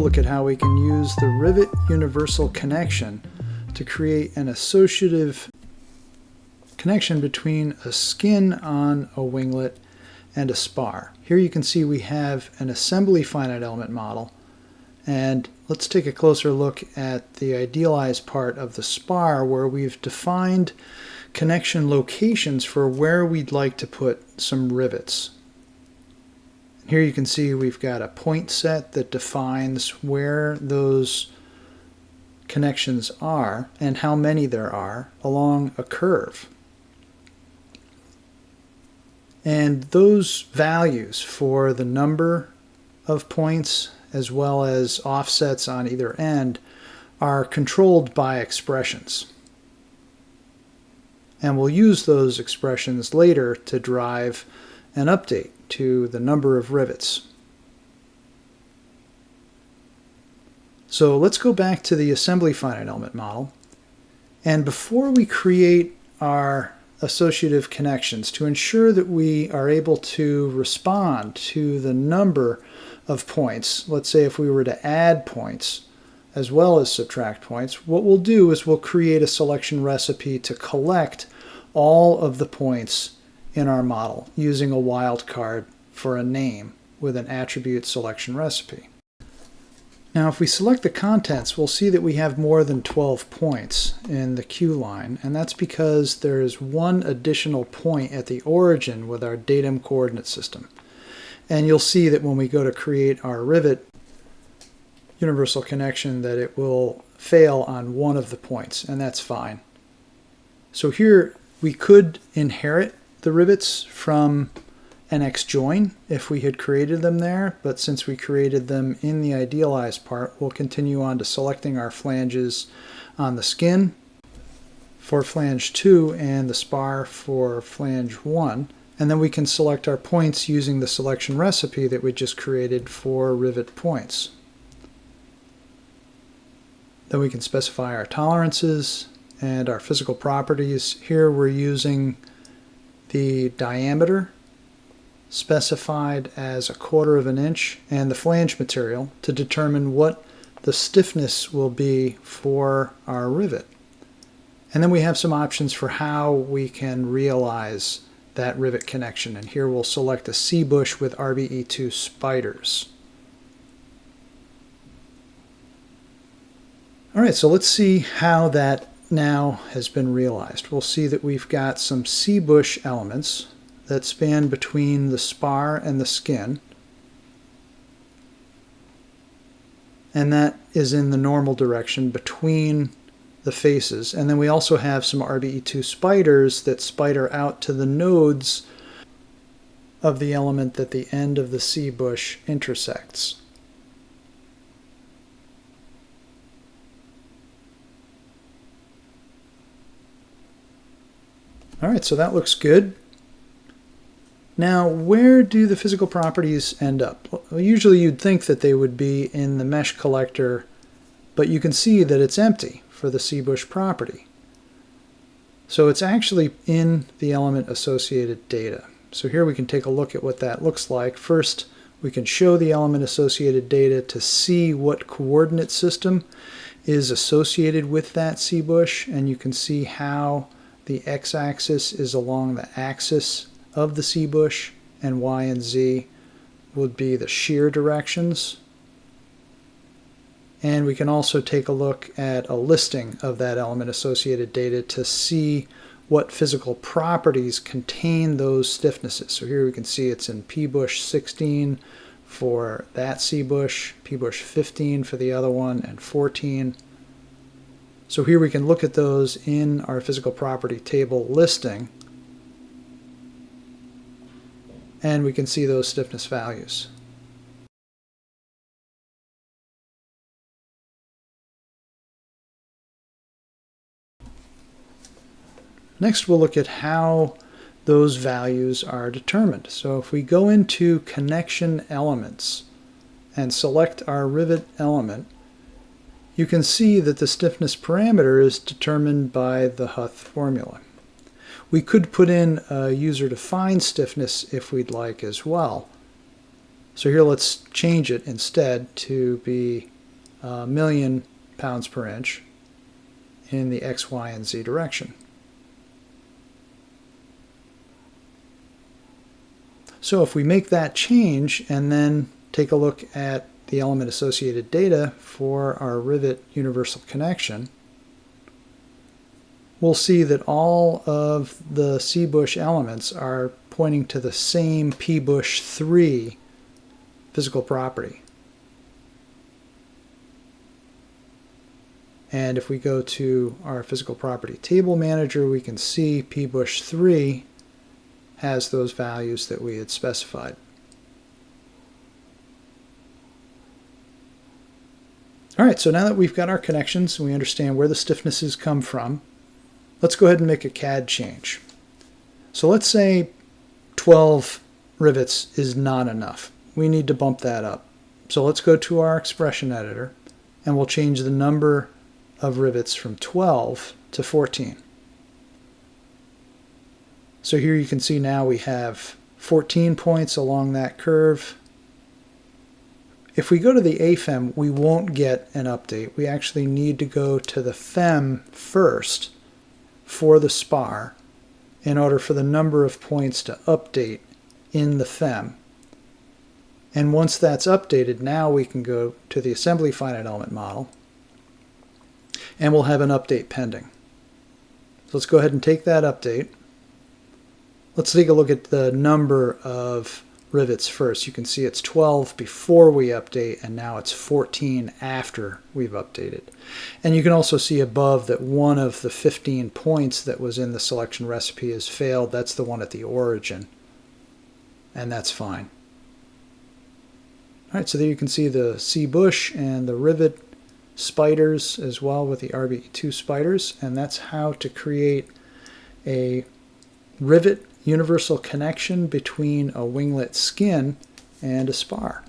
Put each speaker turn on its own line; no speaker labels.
look at how we can use the Rivet universal connection to create an associative connection between a skin on a winglet and a spar. Here you can see we have an assembly finite element model, and let's take a closer look at the idealized part of the spar where we've defined connection locations for where we'd like to put some rivets. Here you can see we've got a point set that defines where those connections are and how many there are along a curve. And those values for the number of points as well as offsets on either end are controlled by expressions. And we'll use those expressions later to drive an update to the number of rivets. So let's go back to the assembly finite element model. And before we create our associative connections, to ensure that we are able to respond to the number of points, let's say if we were to add points as well as subtract points, what we'll do is we'll create a selection recipe to collect all of the points in our model using a wildcard for a name with an attribute selection recipe. Now if we select the contents, we'll see that we have more than 12 points in the queue line, and that's because there is one additional point at the origin with our datum coordinate system. And you'll see that when we go to create our Rivet universal connection that it will fail on one of the points, and that's fine. So here we could inherit the rivets from an X-join if we had created them there, but since we created them in the idealized part, we'll continue on to selecting our flanges on the skin for flange 2 and the spar for flange 1, and then we can select our points using the selection recipe that we just created for rivet points. Then we can specify our tolerances and our physical properties. Here we're using the diameter specified as 1/4 of an inch and the flange material to determine what the stiffness will be for our rivet. And then we have some options for how we can realize that rivet connection, and here we'll select a C-bush with RBE2 spiders. Alright, so let's see how that now has been realized. We'll see that we've got some C-bush elements that span between the spar and the skin, and that is in the normal direction between the faces. And then we also have some RBE2 spiders that spider out to the nodes of the element that the end of the C-bush intersects. Alright, so that looks good. Now, where do the physical properties end up? Well, usually you'd think that they would be in the mesh collector, but you can see that it's empty for the C-bush property. So it's actually in the element associated data. So here we can take a look at what that looks like. First, we can show the element associated data to see what coordinate system is associated with that C-bush, and you can see how the x-axis is along the axis of the C-bush, and y and z would be the shear directions. And we can also take a look at a listing of that element associated data to see what physical properties contain those stiffnesses. So here we can see it's in P-bush 16 for that C-bush, P-bush 15 for the other one, and 14. So here we can look at those in our physical property table listing, and we can see those stiffness values. Next, we'll look at how those values are determined. So if we go into connection elements and select our rivet element, you can see that the stiffness parameter is determined by the Huth formula. We could put in a user-defined stiffness if we'd like as well. So here let's change it instead to be million pounds per inch in the X, Y, and Z direction. So if we make that change and then take a look at the element associated data for our Rivet universal connection, we'll see that all of the CBush elements are pointing to the same pbush 3 physical property. And if we go to our physical property table manager, we can see pbush 3 has those values that we had specified. All right, so now that we've got our connections and we understand where the stiffnesses come from, let's go ahead and make a CAD change. So let's say 12 rivets is not enough. We need to bump that up. So let's go to our expression editor and we'll change the number of rivets from 12 to 14. So here you can see now we have 14 points along that curve. If we go to the AFEM, we won't get an update. We actually need to go to the FEM first for the Spar in order for the number of points to update in the FEM. And once that's updated, now we can go to the assembly finite element model and we'll have an update pending. So let's go ahead and take that update. Let's take a look at the number of rivets first. You can see it's 12 before we update and now it's 14 after we've updated. And you can also see above that one of the 15 points that was in the selection recipe has failed. That's the one at the origin, and that's fine. All right, so there you can see the CBush and the Rivet spiders as well with the RBE2 spiders, and that's how to create a Rivet universal connection between a Winglet skin and a Spar.